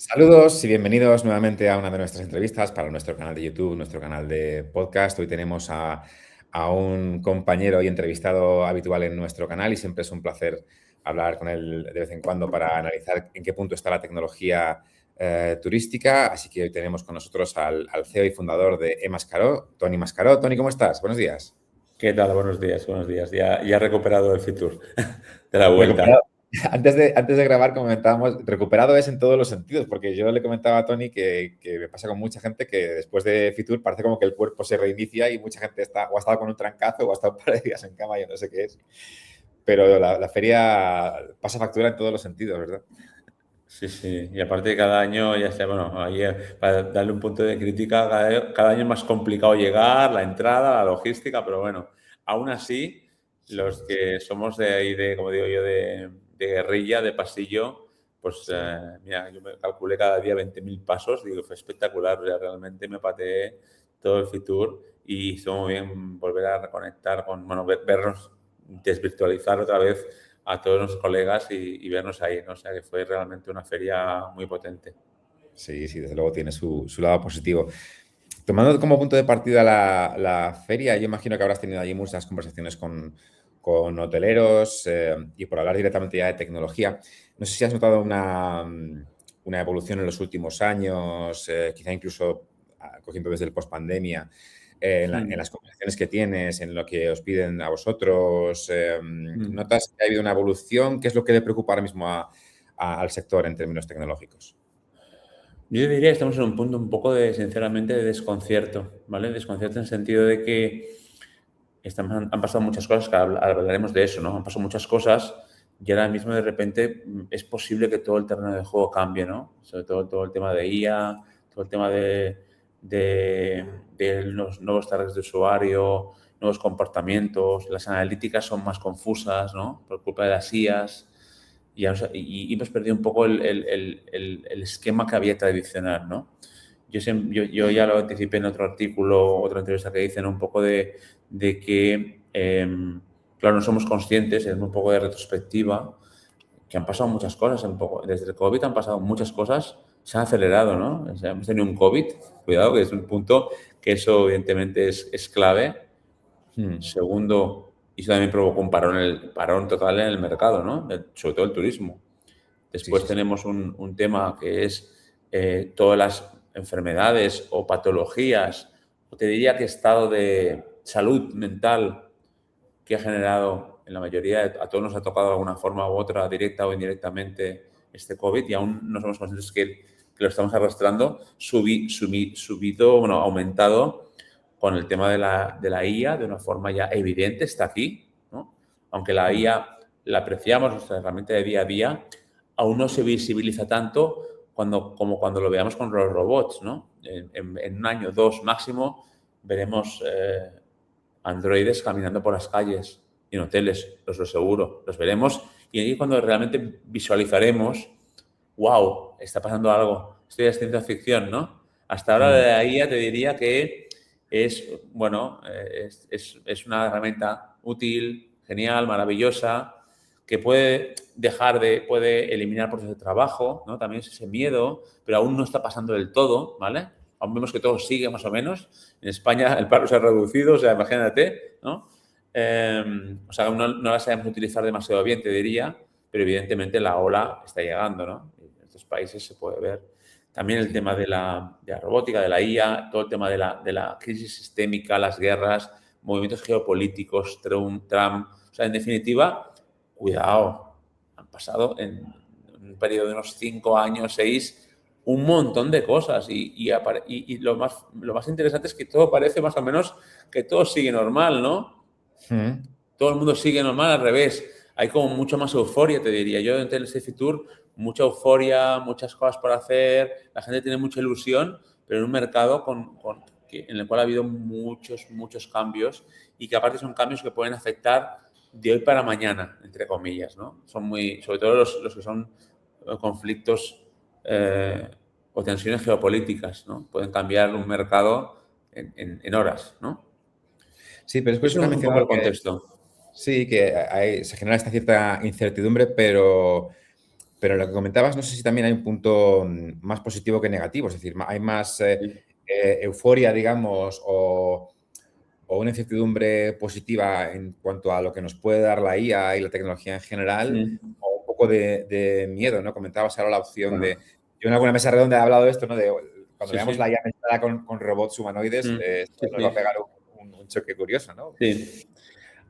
Saludos y bienvenidos nuevamente a una de nuestras entrevistas para nuestro canal de YouTube, nuestro canal de podcast. Hoy tenemos a un compañero y entrevistado habitual en nuestro canal y siempre es un placer hablar con él de vez en cuando para analizar en qué punto está la tecnología turística. Así que hoy tenemos con nosotros al CEO y fundador de eMascaró, Tony Mascaró. Tony, ¿cómo estás? Buenos días. ¿Qué tal? Buenos días, buenos días. Ya he recuperado el Fitur de la vuelta. Recuperado. Antes de grabar comentábamos, recuperado es en todos los sentidos, porque yo le comentaba a Tony que me pasa con mucha gente que después de Fitur parece como que el cuerpo se reinicia y mucha gente está o ha estado con un trancazo o ha estado un par de días en cama, yo no sé qué es. Pero la feria pasa factura en todos los sentidos, ¿verdad? Sí, sí. Y aparte cada año, ya sea, bueno, ahí, para darle un punto de crítica, cada año es más complicado llegar, la entrada, la logística, pero bueno, aún así, Sí, los que somos de ahí, como digo yo, de guerrilla, de pasillo, pues sí. mira, yo me calculé cada día 20.000 pasos, digo, fue espectacular, o sea, realmente me pateé todo el Fitur y estuvo muy bien volver a reconectar con, bueno, vernos, desvirtualizar otra vez a todos los colegas y vernos ahí, ¿no? O sea, que fue realmente una feria muy potente. Sí, sí, desde luego tiene su lado positivo. Tomando como punto de partida la feria, yo imagino que habrás tenido allí muchas conversaciones con hoteleros y por hablar directamente ya de tecnología. No sé si has notado una evolución en los últimos años, quizá incluso cogiendo desde el post-pandemia, en Mm, las conversaciones que tienes, en lo que os piden a vosotros. mm. ¿Notas que ha habido una evolución? ¿Qué es lo que le preocupa ahora mismo al sector en términos tecnológicos? Yo diría que estamos en un punto un poco de, sinceramente, de desconcierto, ¿vale? Desconcierto en el sentido de que han pasado muchas cosas, que hablaremos de eso, ¿no? Han pasado muchas cosas y ahora mismo de repente es posible que todo el terreno de juego cambie, ¿no? Sobre todo el tema de IA, todo el tema de, de los nuevos targets de usuario, nuevos comportamientos, las analíticas son más confusas, ¿no? Por culpa de las IAs y hemos perdido un poco el esquema que había tradicional, ¿no? Yo ya lo anticipé en otro artículo, otra entrevista que dicen un poco de que, claro, no somos conscientes, es un poco de retrospectiva, que han pasado muchas cosas, desde el COVID han pasado muchas cosas, se ha acelerado, ¿no? O sea, hemos tenido un COVID, cuidado, que es un punto que eso evidentemente es clave. Hmm. Segundo, y eso también provocó un parón total en el mercado, ¿no? Sobre todo el turismo. Sí, Después sí, sí. tenemos un tema que es todas las enfermedades o patologías, o te diría que estado de salud mental que ha generado en la mayoría, a todos nos ha tocado de alguna forma u otra, directa o indirectamente, este COVID y aún no somos conscientes que lo estamos arrastrando, subido, bueno, aumentado con el tema de la IA de una forma ya evidente, está aquí, ¿no? Aunque la Hmm. IA la apreciamos, nuestra herramienta de día a día, aún no se visibiliza tanto como cuando lo veamos con los robots, ¿no? En un año, dos máximo, veremos androides caminando por las calles y en hoteles, os lo aseguro, los veremos y ahí es cuando realmente visualizaremos, wow, está pasando algo, esto ya es ciencia ficción, ¿no? Hasta ahora Hmm. de ahí ya te diría que es, bueno, es una herramienta útil, genial, maravillosa, que puede eliminar procesos de trabajo, ¿no? También es ese miedo, pero aún no está pasando del todo, ¿vale? Aún vemos que todo sigue más o menos. En España el paro se ha reducido, o sea, imagínate, ¿no? O sea, no la sabemos utilizar demasiado bien, te diría, pero evidentemente la ola está llegando, ¿no? En estos países se puede ver. También el Sí. tema de la robótica, de la IA, todo el tema de la crisis sistémica, las guerras, movimientos geopolíticos, Trump. O sea, en definitiva, cuidado, han pasado en un periodo de unos 5 años, 6, un montón de cosas y lo más interesante es que todo parece más o menos que todo sigue normal, ¿no? Hmm. Todo el mundo sigue normal, al revés. Hay como mucho más euforia, te diría. Yo en Telesaf Fitur, mucha euforia, muchas cosas por hacer, la gente tiene mucha ilusión, pero en un mercado en el cual ha habido muchos, muchos cambios y que aparte son cambios que pueden afectar de hoy para mañana, entre comillas, ¿no? Son muy, sobre todo los que son conflictos eh, o tensiones geopolíticas, ¿no? Pueden cambiar un mercado en horas, ¿no? Sí, pero es curioso Eso que has es un poco mencionado el contexto. sí, que se genera esta cierta incertidumbre, pero Pero lo que comentabas, no sé si también hay un punto más positivo que negativo, es decir, hay más Sí. euforia, digamos, o una incertidumbre positiva en cuanto a lo que nos puede dar la IA y la tecnología en general, Mm. o un poco de miedo, ¿no? Comentabas ahora la opción Bueno, de... Yo en alguna mesa redonda he hablado de esto, ¿no? De cuando sí, veamos la sí. IA mezclada con robots humanoides, esto Sí, nos va a sí. pegar un choque curioso, ¿no? Sí.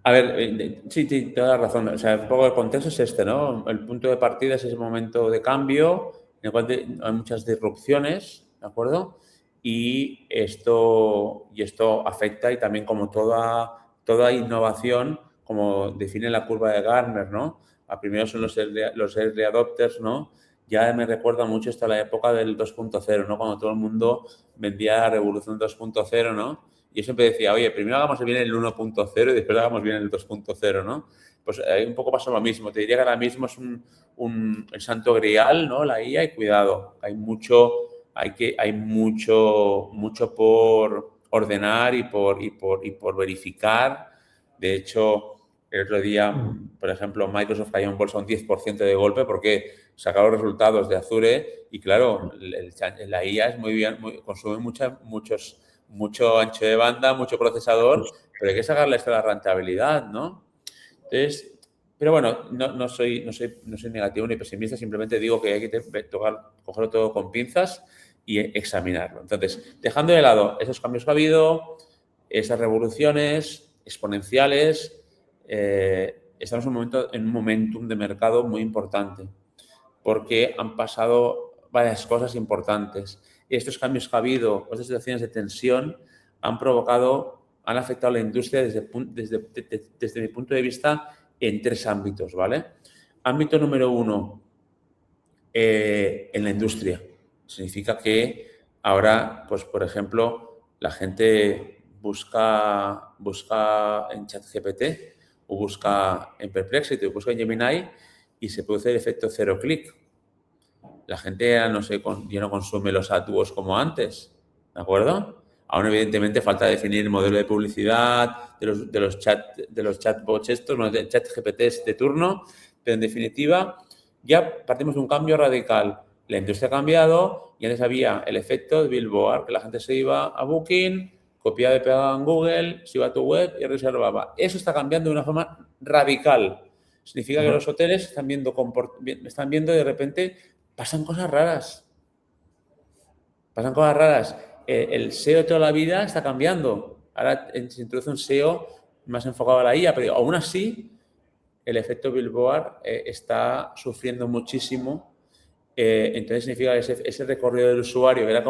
A ver, sí, sí, toda la razón. O sea, un poco el contexto es este, ¿no? El punto de partida es ese momento de cambio en el cual hay muchas disrupciones, ¿de acuerdo? Y esto afecta y también como toda innovación, como define la curva de Gartner, ¿no? A primero son los early adopters, ¿no? Ya me recuerda mucho esto a la época del 2.0, ¿no? Cuando todo el mundo vendía la revolución 2.0, ¿no? Y yo siempre decía, oye, primero hagamos bien el 1.0 y después hagamos bien el 2.0, ¿no? Pues un poco pasa lo mismo. Te diría que ahora mismo es el santo grial, ¿no? La IA y cuidado. Hay mucho por ordenar y por verificar. De hecho, el otro día, por ejemplo, Microsoft cayó en bolsa un 10% de golpe porque sacaron los resultados de Azure y claro, la IA es muy bien, consume mucho ancho de banda, mucho procesador, pero hay que sacarle esto a la rentabilidad, ¿no? Entonces, pero bueno, no soy negativo ni pesimista, simplemente digo que hay que cogerlo todo con pinzas y examinarlo. Entonces, dejando de lado esos cambios que ha habido, esas revoluciones exponenciales, estamos en un momentum de mercado muy importante porque han pasado varias cosas importantes. Y estos cambios que ha habido, estas situaciones de tensión, han afectado a la industria desde mi punto de vista en 3 ámbitos, ¿vale? Ámbito número 1, en la industria. Significa que ahora, pues por ejemplo, la gente busca en ChatGPT o busca en Perplexity o busca en Gemini y se produce el efecto cero clic. La gente ya no consume los AdWords como antes, ¿de acuerdo? Aún evidentemente falta definir el modelo de publicidad de los chatbots estos, bueno, de chat GPTs de turno, pero en definitiva ya partimos de un cambio radical. La industria ha cambiado y antes había el efecto de Billboard, que la gente se iba a Booking, copiaba y pegaba en Google, se iba a tu web y reservaba. Eso está cambiando de una forma radical. Significa que los hoteles están viendo de repente pasan cosas raras. Pasan cosas raras. El SEO de toda la vida está cambiando. Ahora se introduce un SEO más enfocado a la IA, pero aún así el efecto Billboard está sufriendo muchísimo. Entonces significa que ese recorrido del usuario era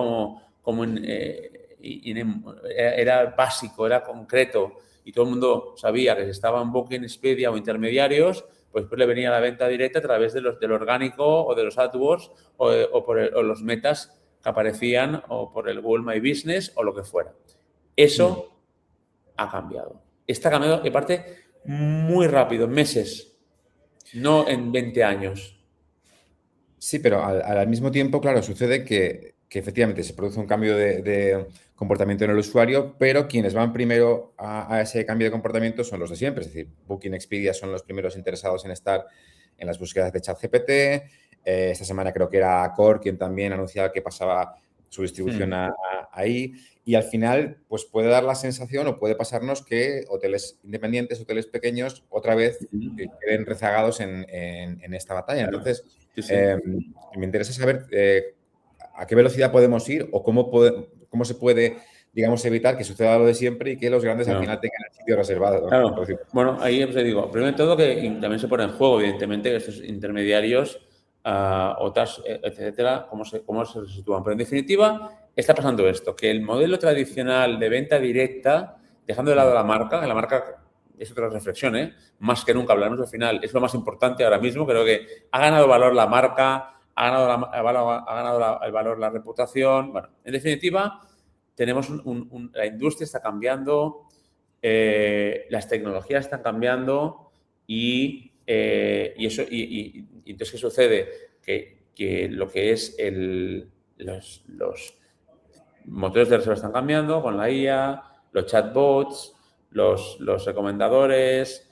era básico, era concreto y todo el mundo sabía que si estaba en Booking, Expedia o intermediarios, pues le venía la venta directa a través del orgánico o de los AdWords o los metas que aparecían o por el Google My Business o lo que fuera. Eso ha cambiado. Está cambiando de parte muy rápido, en meses, no en 20 años. Sí, pero al mismo tiempo, claro, sucede que efectivamente se produce un cambio de comportamiento en el usuario, pero quienes van primero a ese cambio de comportamiento son los de siempre. Es decir, Booking, Expedia son los primeros interesados en estar en las búsquedas de ChatGPT. Esta semana creo que era Accor quien también anunciaba que pasaba su distribución ahí. Y al final, pues puede dar la sensación o puede pasarnos que hoteles independientes, hoteles pequeños, otra vez queden rezagados en esta batalla. Claro. Entonces, Sí, sí. me interesa saber a qué velocidad podemos ir o cómo se puede, digamos, evitar que suceda lo de siempre y que los grandes al Claro. final tengan el sitio reservado, ¿no? Por Claro. decirlo así. Bueno, ahí os digo, primero de todo que también se pone en juego, evidentemente, que estos intermediarios, otras, etcétera, cómo se sitúan. Pero en definitiva, está pasando esto, que el modelo tradicional de venta directa, dejando de lado la marca, que la marca es otra reflexión, más que nunca hablaremos al final, es lo más importante ahora mismo, creo que ha ganado valor la marca, ha ganado el valor la reputación. Bueno, en definitiva, tenemos la industria está cambiando, las tecnologías están cambiando y entonces, ¿qué sucede? Que lo que es los motores de reserva están cambiando con la IA, los chatbots, los recomendadores,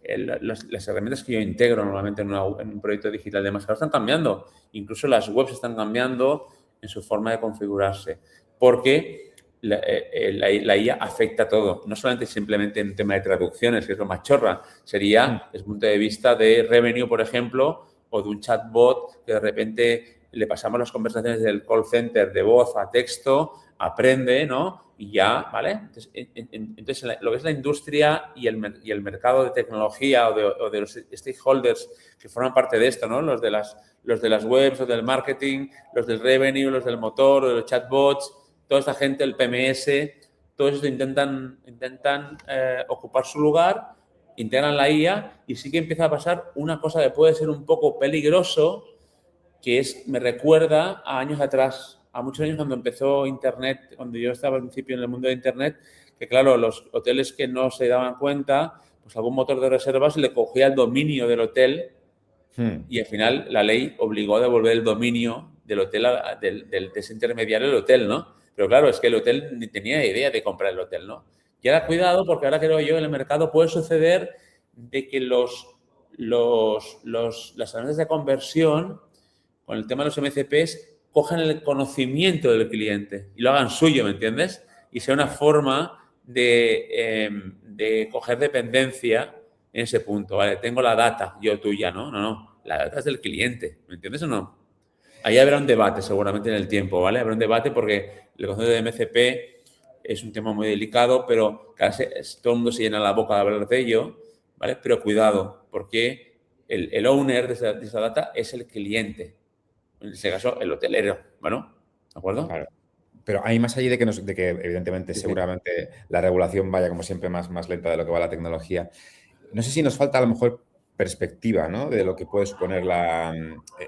las herramientas que yo integro normalmente en un proyecto digital de mascarado están cambiando. Incluso las webs están cambiando en su forma de configurarse. Porque la IA afecta a todo. No solamente simplemente en tema de traducciones, que es lo más chorra. Sería desde el punto de vista de revenue, por ejemplo, o de un chatbot que de repente le pasamos las conversaciones del call center de voz a texto, aprende, ¿no? Y ya, ¿vale? Entonces lo que es la industria y el mercado de tecnología o de los stakeholders que forman parte de esto, ¿no? Los de las webs, los del marketing, los del revenue, los del motor, los chatbots, toda esta gente, el PMS, todo eso intentan ocupar su lugar, integran la IA y sí que empieza a pasar una cosa que puede ser un poco peligroso, que me recuerda a años atrás, a muchos años cuando empezó Internet, cuando yo estaba al principio en el mundo de Internet, que claro, los hoteles que no se daban cuenta, pues algún motor de reservas le cogía el dominio del hotel y al final la ley obligó a devolver el dominio del hotel, de ese intermediario del hotel, ¿no? Pero claro, es que el hotel ni tenía idea de comprar el hotel, ¿no? Y ahora cuidado, porque ahora creo yo en el mercado puede suceder de que las herramientas de conversión con el tema de los MCPs, cojan el conocimiento del cliente y lo hagan suyo, ¿me entiendes? Y sea una forma de coger dependencia en ese punto, ¿vale? Tengo la data, yo tuya, ¿no? No, la data es del cliente, ¿me entiendes o no? Ahí habrá un debate seguramente en el tiempo, ¿vale? Habrá un debate porque el concepto de MCP es un tema muy delicado, pero todo el mundo se llena la boca de hablar de ello, ¿vale? Pero cuidado, porque el owner de esa data es el cliente. En ese caso, el hotelero, ¿bueno? ¿De acuerdo? Claro. Pero hay más allá de que evidentemente, seguramente la regulación vaya como siempre más lenta de lo que va la tecnología. No sé si nos falta a lo mejor perspectiva, ¿no? De lo que puede suponer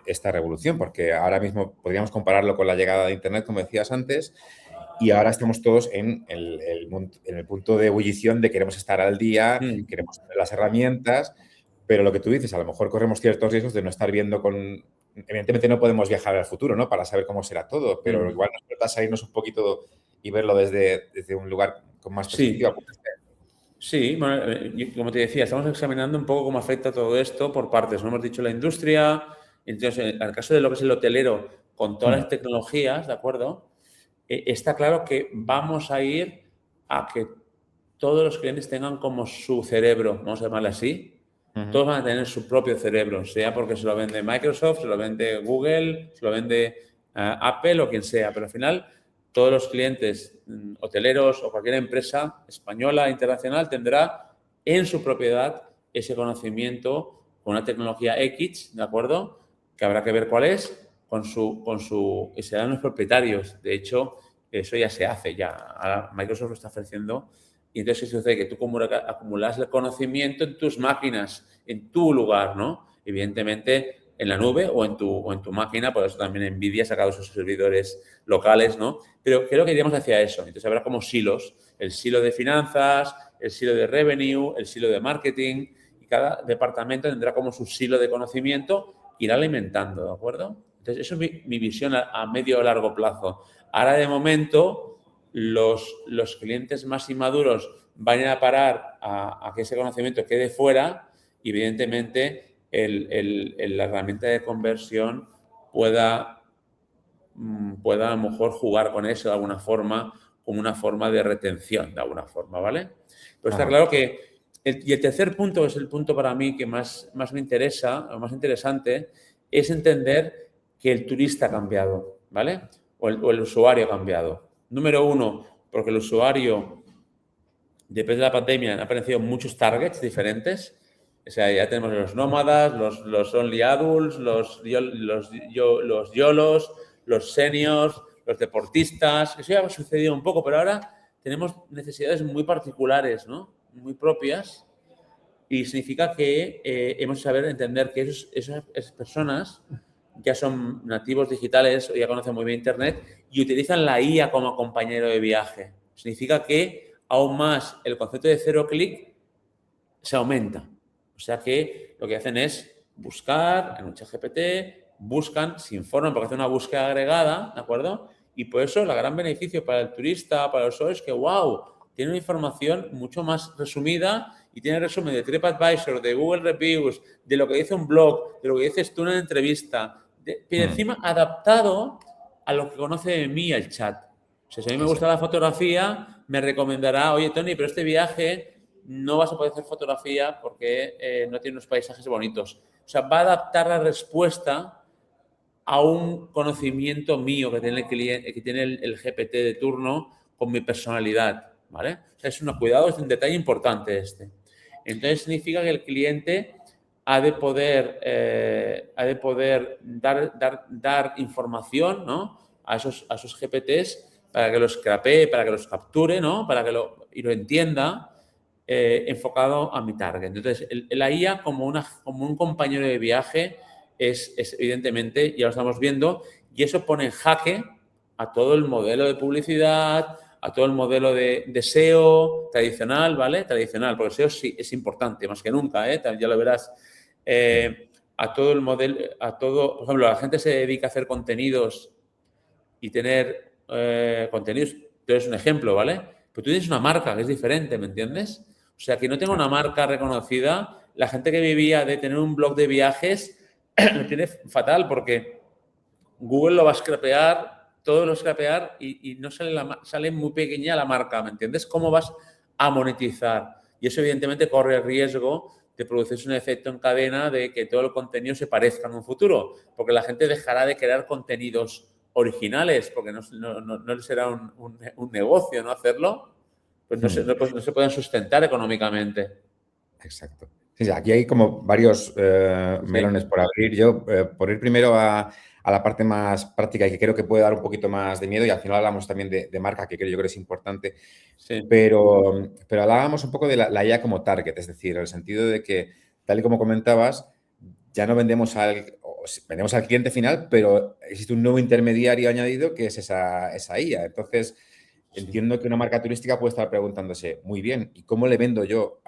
esta revolución, porque ahora mismo podríamos compararlo con la llegada de Internet, como decías antes, y ahora estamos todos en el punto de ebullición de queremos estar al día, queremos tener las herramientas, pero lo que tú dices, a lo mejor corremos ciertos riesgos de no estar viendo con... Evidentemente no podemos viajar al futuro, ¿no? Para saber cómo será todo, pero igual nos falta salirnos un poquito y verlo desde un lugar con más perspectiva. Sí, bueno, como te decía, estamos examinando un poco cómo afecta todo esto por partes. No hemos dicho la industria, entonces en el caso de lo que es el hotelero, con todas las tecnologías, ¿de acuerdo? Está claro que vamos a ir a que todos los clientes tengan como su cerebro, vamos a llamarlo así. Todos van a tener su propio cerebro, sea porque se lo vende Microsoft, se lo vende Google, se lo vende Apple o quien sea, pero al final todos los clientes hoteleros o cualquier empresa española, internacional, tendrá en su propiedad ese conocimiento con una tecnología X, ¿de acuerdo? Que habrá que ver cuál es, y serán los propietarios. De hecho, eso ya se hace, ya. Ahora Microsoft lo está ofreciendo. Y entonces, ¿qué sucede? Que tú acumulas el conocimiento en tus máquinas, en tu lugar, ¿no? Evidentemente, en la nube o en tu máquina, por eso también NVIDIA ha sacado sus servidores locales, ¿no? Pero creo que iremos hacia eso. Entonces, habrá como silos. El silo de finanzas, el silo de revenue, el silo de marketing, y cada departamento tendrá como su silo de conocimiento que irá alimentando, ¿de acuerdo? Entonces, eso es mi visión a medio o largo plazo. Ahora, de momento, los clientes más inmaduros van a ir a parar a que ese conocimiento quede fuera y, evidentemente, la herramienta de conversión pueda a lo mejor jugar con eso de alguna forma, como una forma de retención, de alguna forma, ¿vale? Pero está claro que... Y el tercer punto, que es el punto para mí que más me interesa, o más interesante, es entender que el turista ha cambiado, ¿vale? O el usuario ha cambiado. Número uno, porque el usuario, después de la pandemia, han aparecido muchos targets diferentes. O sea, ya tenemos los nómadas, los only adults, los YOLOs, los seniors, los deportistas. Eso ya ha sucedido un poco, pero ahora tenemos necesidades muy particulares, ¿no? Muy propias. Y significa que hemos de saber entender que esas personas ya son nativos digitales o ya conocen muy bien Internet y utilizan la IA como compañero de viaje. Significa que aún más el concepto de cero clic se aumenta. O sea que lo que hacen es buscar en un ChatGPT, buscan, se informan porque hacen una búsqueda agregada, ¿de acuerdo? Y por eso el gran beneficio para el turista, para los usuarios, es que, wow, tiene una información mucho más resumida y tiene resumen de TripAdvisor, de Google Reviews, de lo que dice un blog, de lo que dices tú en una entrevista, pero encima adaptado a lo que conoce de mí el chat. O sea, si a mí me gusta la fotografía, me recomendará, oye, Tony, pero este viaje no vas a poder hacer fotografía porque no tiene unos paisajes bonitos. O sea, va a adaptar la respuesta a un conocimiento mío que tiene el cliente, que tiene el GPT de turno con mi personalidad, ¿vale? O sea, es cuidado, es un detalle importante este. Entonces significa que el cliente ha de poder dar información, ¿no?, a esos GPTs para que los scrapee, para que los capture, ¿no?, y lo entienda, enfocado a mi target. Entonces, la IA como un compañero de viaje es evidentemente, ya lo estamos viendo, y eso pone en jaque a todo el modelo de publicidad, a todo el modelo de SEO tradicional, ¿vale? Tradicional, porque SEO sí es importante, más que nunca, ya lo verás. A todo el modelo, por ejemplo, la gente se dedica a hacer contenidos y tener contenidos, tú eres un ejemplo, ¿vale? Pero tú tienes una marca que es diferente, ¿me entiendes? O sea, que no tengo una marca reconocida, la gente que vivía de tener un blog de viajes lo tiene fatal porque Google lo va a scrapear, todo lo scrapear y no sale muy pequeña la marca, ¿me entiendes? ¿Cómo vas a monetizar? Y eso evidentemente corre el riesgo de producirse un efecto en cadena de que todo el contenido se parezca en un futuro, porque la gente dejará de crear contenidos originales, porque no será un negocio no hacerlo, pues no se pueden sustentar económicamente. Exacto. Sí, aquí hay como varios melones por abrir. Yo, por ir primero a la parte más práctica y que creo que puede dar un poquito más de miedo, y al final hablamos también de marca, que yo creo que es importante, Sí. pero hablábamos un poco de la IA como target, es decir, en el sentido de que, tal y como comentabas, ya no vendemos vendemos al cliente final, pero existe un nuevo intermediario añadido que es esa IA. Entonces, entiendo que una marca turística puede estar preguntándose, muy bien, ¿y cómo le vendo yo?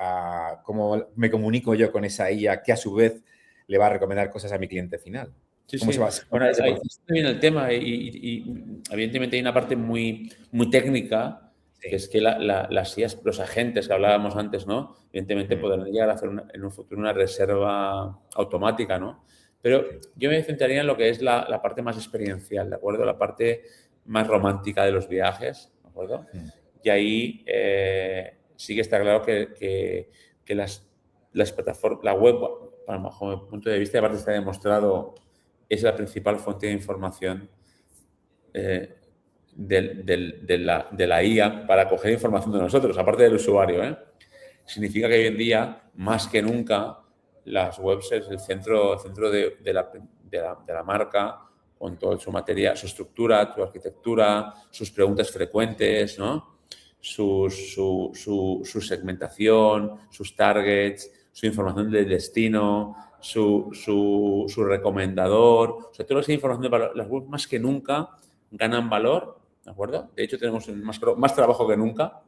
¿Cómo me comunico yo con esa IA que a su vez le va a recomendar cosas a mi cliente final? Sí, ¿Cómo sí. se va a Bueno, ese ahí proceso? viene el tema y evidentemente hay una parte muy, muy técnica, que Sí. es que las IAs, los agentes que hablábamos antes, ¿no? Evidentemente Mm. podrán llegar a hacer en un futuro una reserva automática, ¿no? Pero yo me centraría en lo que es la parte más experiencial, ¿de acuerdo? La parte más romántica de los viajes, ¿de acuerdo? Mm. Y ahí sí que está claro que las plataformas, la web, bajo mi punto de vista, aparte está demostrado, es la principal fuente de información de la IA para coger información de nosotros, aparte del usuario, ¿eh? Significa que hoy en día, más que nunca, las webs es el centro de la marca, con toda su materia, su estructura, su arquitectura, sus preguntas frecuentes, ¿no? Su segmentación, sus targets, su información del destino, su recomendador. O sea, toda esa información de valor, las webs más que nunca ganan valor, ¿de acuerdo? De hecho, tenemos más trabajo que nunca.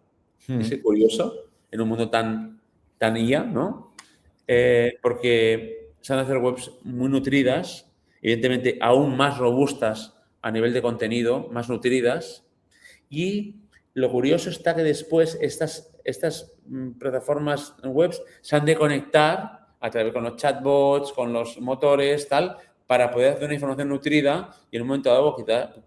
Es curioso en un mundo tan IA, ¿no? Porque se han de hacer webs muy nutridas, evidentemente aún más robustas a nivel de contenido, más nutridas. Y lo curioso está que después estas plataformas webs se han de conectar a través con los chatbots, con los motores, tal, para poder hacer una información nutrida y en un momento dado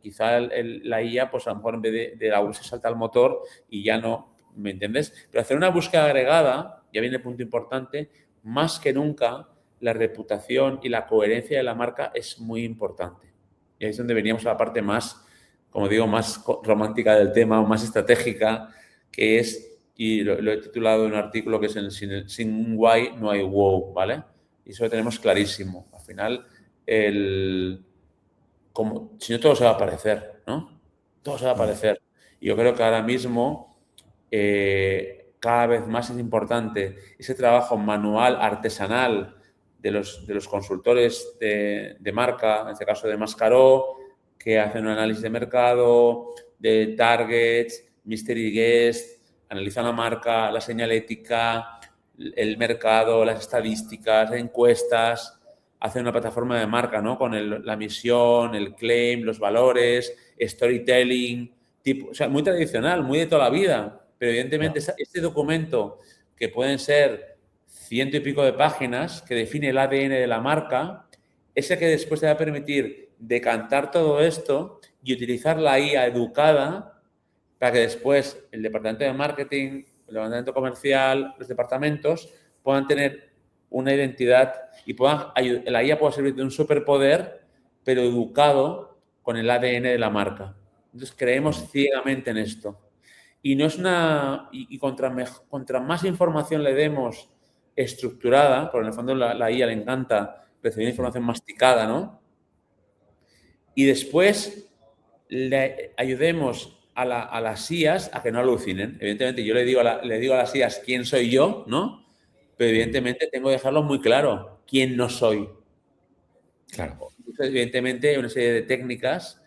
quizá la IA, pues a lo mejor en vez de la web se salta al motor y ya no, ¿me entiendes? Pero hacer una búsqueda agregada, ya viene el punto importante, más que nunca la reputación y la coherencia de la marca es muy importante. Y ahí es donde veníamos a la parte más, como digo, más romántica del tema, más estratégica, que es, y lo he titulado en un artículo que es sin un why no hay wow, ¿vale? Y eso lo tenemos clarísimo. Al final, si no todo se va a aparecer, ¿no? Todo se va a aparecer. Y yo creo que ahora mismo cada vez más es importante ese trabajo manual, artesanal de los consultores de marca, en este caso de Mascaró, que hacen un análisis de mercado, de targets, mystery guest, analizan la marca, la señalética, el mercado, las estadísticas, encuestas, hacen una plataforma de marca, ¿no? Con la misión, el claim, los valores, storytelling, o sea, muy tradicional, muy de toda la vida. Pero evidentemente este documento, que pueden ser ciento y pico de páginas que define el ADN de la marca, ese que después te va a permitir decantar todo esto y utilizar la IA educada para que después el departamento de marketing, el departamento comercial, los departamentos puedan tener una identidad y la IA pueda servir de un superpoder, pero educado con el ADN de la marca. Entonces creemos ciegamente en esto. Y no es contra más información le demos estructurada, porque en el fondo la IA le encanta recibir información masticada, ¿no? Y después le ayudemos a las IAs a que no alucinen. Evidentemente, yo le digo a las IAs quién soy yo, ¿no? Pero evidentemente tengo que dejarlo muy claro quién no soy. Claro. Entonces, evidentemente, hay una serie de técnicas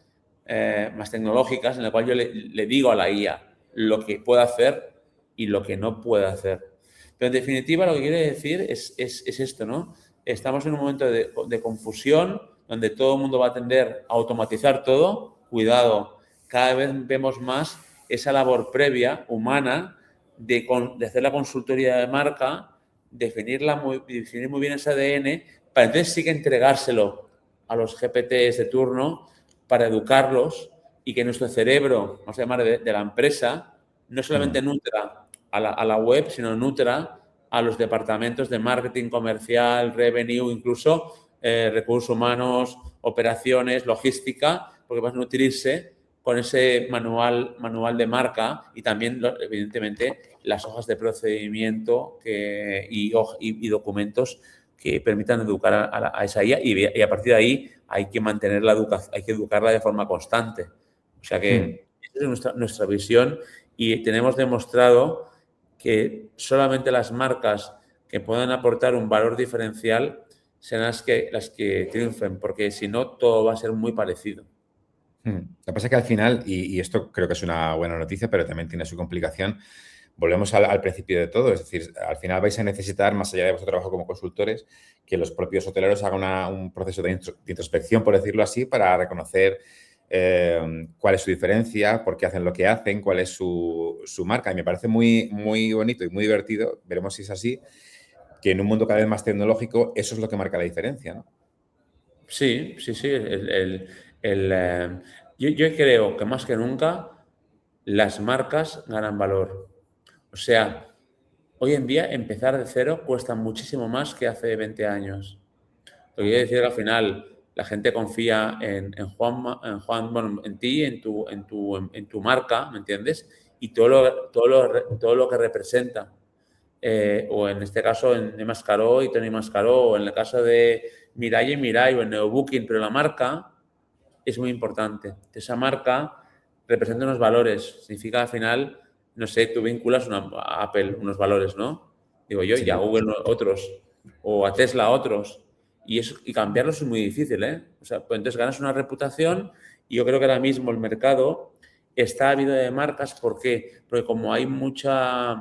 más tecnológicas en la cual yo le digo a la IA lo que puede hacer y lo que no puede hacer. Pero en definitiva lo que quiere decir es esto, ¿no? Estamos en un momento de confusión donde todo el mundo va a tender a automatizar todo. Cuidado, cada vez vemos más esa labor previa, humana, de hacer la consultoría de marca, definir muy bien ese ADN, para entonces sí que entregárselo a los GPTs de turno para educarlos y que nuestro cerebro, vamos a llamar de la empresa, no solamente nutra a la web, sino nutra a los departamentos de marketing comercial, revenue, incluso recursos humanos, operaciones, logística, porque van a nutrirse con ese manual de marca y también, evidentemente, las hojas de procedimiento y documentos que permitan educar a esa IA y a partir de ahí hay que mantener hay que educarla de forma constante. O sea que esa es nuestra visión y tenemos demostrado que solamente las marcas que puedan aportar un valor diferencial serán las que triunfen, porque si no, todo va a ser muy parecido. Lo que pasa es que al final, y esto creo que es una buena noticia, pero también tiene su complicación, volvemos al principio de todo. Es decir, al final vais a necesitar, más allá de vuestro trabajo como consultores, que los propios hoteleros hagan un proceso de introspección, por decirlo así, para reconocer cuál es su diferencia, por qué hacen lo que hacen, cuál es su marca. Y me parece muy, muy bonito y muy divertido, veremos si es así, que en un mundo cada vez más tecnológico eso es lo que marca la diferencia, ¿no? Sí. Yo creo que más que nunca las marcas ganan valor. O sea, hoy en día empezar de cero cuesta muchísimo más que hace 20 años. Lo que quiere decir que al final la gente confía en Juan, bueno, en ti, en tu marca, ¿me entiendes? Y todo lo que representa. O en este caso en Mascaró y Tony Mascaró, o en el caso de Mirai y Mirai o en Neobooking, pero la marca es muy importante. Esa marca representa unos valores. Significa al final, no sé, tú vinculas a Apple unos valores, ¿no? Digo yo, Sí. y a Google otros, o a Tesla otros. Y cambiarlos es muy difícil, ¿eh? O sea, pues entonces ganas una reputación y yo creo que ahora mismo el mercado está ávido de marcas. ¿Por qué? Porque como hay mucha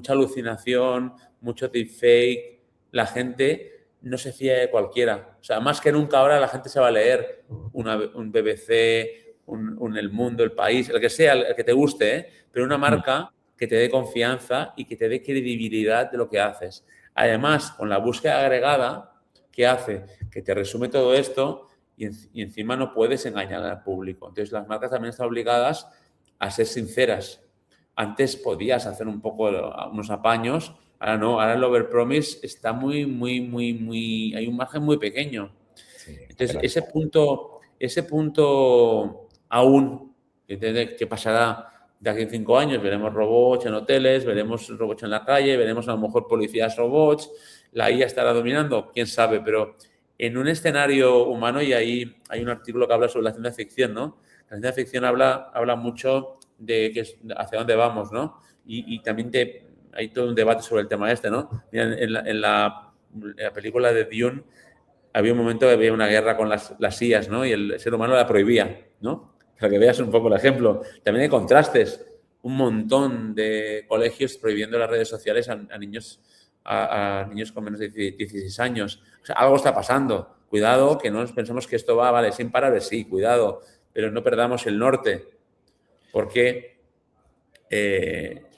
alucinación, mucho deepfake, la gente no se fía de cualquiera. O sea, más que nunca ahora la gente se va a leer un BBC, un El Mundo, El País, el que sea, el que te guste, ¿eh? Pero una marca que te dé confianza y que te dé credibilidad de lo que haces. Además, con la búsqueda agregada, ¿qué hace? Que te resume todo esto y encima no puedes engañar al público. Entonces, las marcas también están obligadas a ser sinceras. Antes podías hacer un poco unos apaños, ahora no, ahora el overpromise está muy, hay un margen muy pequeño. Sí, Entonces, ese punto aún, ¿qué pasará de aquí a 5 años? Veremos robots en hoteles, veremos robots en la calle, veremos a lo mejor policías robots, la IA estará dominando, quién sabe, pero en un escenario humano, y ahí hay un artículo que habla sobre la ciencia ficción, ¿no? La ciencia ficción habla mucho de hacia dónde vamos, ¿no? Y también hay todo un debate sobre el tema este, ¿no? Mira, en la película de Dune había un momento que había una guerra con las IAs, ¿no? Y el ser humano la prohibía, ¿no? Para que veas un poco el ejemplo. También hay contrastes. Un montón de colegios prohibiendo las redes sociales a niños con menos de 16 años. O sea, algo está pasando. Cuidado, que no nos pensemos que esto va, vale, sin parar, sí, cuidado, pero no perdamos el norte, porque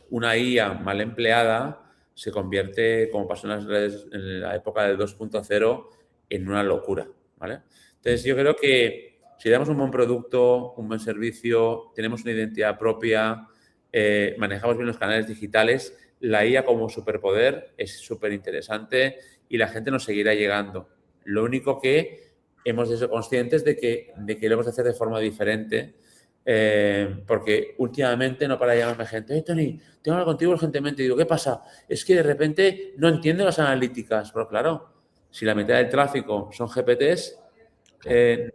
una IA mal empleada se convierte, como pasó en las redes en la época del 2.0, en una locura, ¿vale? Entonces, yo creo que si damos un buen producto, un buen servicio, tenemos una identidad propia, manejamos bien los canales digitales, la IA como superpoder es súper interesante y la gente nos seguirá llegando. Lo único que hemos de ser conscientes de que lo hemos de hacer de forma diferente, porque últimamente no para de llamarme gente, Tony, tengo que hablar contigo urgentemente. Y digo, ¿qué pasa? Es que de repente no entiendo las analíticas. Pero claro, si la mitad del tráfico son GPTs,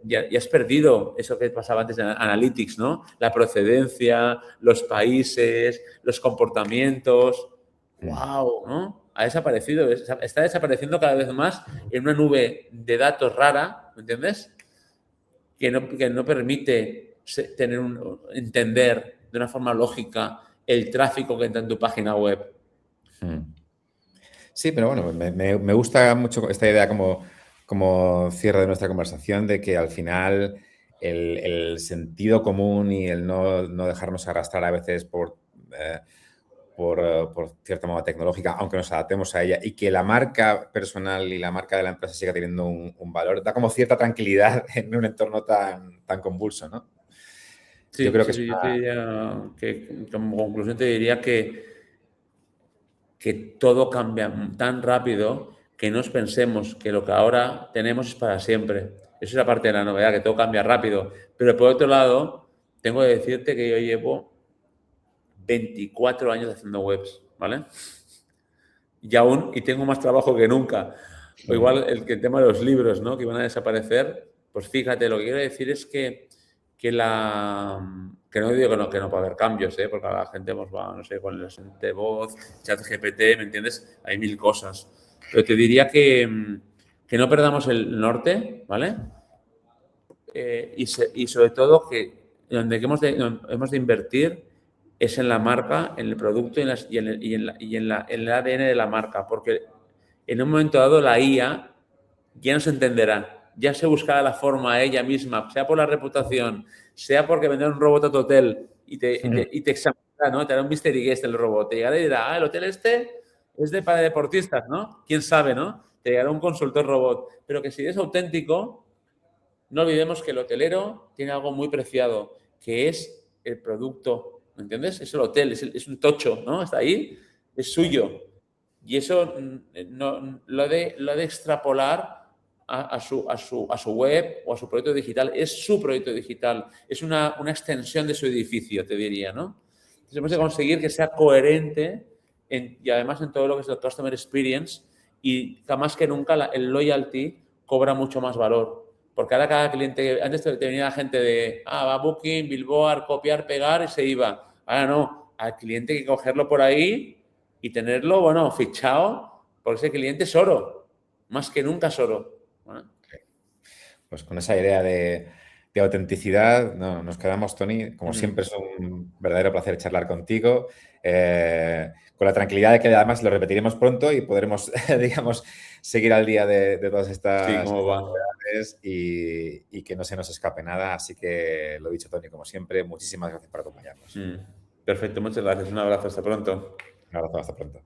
ya has perdido eso que pasaba antes en Analytics, ¿no? La procedencia, los países, los comportamientos. ¡Wow! ¿No? Ha desaparecido. Está desapareciendo cada vez más en una nube de datos rara, ¿me entiendes? Que no permite entender de una forma lógica el tráfico que entra en tu página web. Sí, pero bueno, me gusta mucho esta idea como cierre de nuestra conversación de que al final el sentido común y el no dejarnos arrastrar a veces por cierta moda tecnológica, aunque nos adaptemos a ella, y que la marca personal y la marca de la empresa siga teniendo un valor, da como cierta tranquilidad en un entorno tan convulso, ¿no? Sí, Yo creo que sí, yo te diría que, como conclusión, te diría que todo cambia tan rápido que no os pensemos que lo que ahora tenemos es para siempre. Eso es la parte de la novedad, que todo cambia rápido. Pero por otro lado, tengo que decirte que yo llevo 24 años haciendo webs, ¿vale? Y tengo más trabajo que nunca. O igual el tema de los libros, ¿no? Que iban a desaparecer. Pues fíjate, lo que quiero decir es que no digo que no puede haber cambios, ¿eh? Porque la gente pues, va, no sé, con el asistente de voz, chat GPT, ¿me entiendes? Hay mil cosas. Pero te diría que no perdamos el norte, ¿vale? Y sobre todo que donde hemos de invertir es en la marca, en el producto y en el ADN de la marca, porque en un momento dado la IA ya no se entenderá, ya se buscará la forma a ella misma, sea por la reputación, sea porque vendrá un robot a tu hotel y te examinará, ¿no? Te hará un mystery guest el robot, te llegará y dirá, el hotel este es para deportistas, ¿no? ¿Quién sabe, no? Te llegará un consultor robot, pero que si es auténtico, no olvidemos que el hotelero tiene algo muy preciado, que es el producto, ¿me entiendes? Es el hotel, es un tocho, ¿no? Está ahí, es suyo. Y eso lo ha de extrapolar a su web o a su proyecto digital. Es su proyecto digital, es una extensión de su edificio, te diría, ¿no? Entonces hemos de conseguir que sea coherente y además en todo lo que es el customer experience y más que nunca el loyalty cobra mucho más valor. Porque ahora cada cliente, antes te venía la gente va a Booking, Billboard, copiar, pegar y se iba. Ahora no, al cliente hay que cogerlo por ahí y tenerlo, bueno, fichado, porque ese cliente es oro, más que nunca es oro. ¿Vale? Pues con esa idea de autenticidad nos quedamos, Tony. Como siempre, es un verdadero placer charlar contigo. Con la tranquilidad de que además lo repetiremos pronto y podremos, digamos, seguir al día de todas estas novedades y que no se nos escape nada. Así que lo dicho, Tony, como siempre, muchísimas gracias por acompañarnos. Perfecto, muchas gracias. Un abrazo, hasta pronto. Un abrazo, hasta pronto.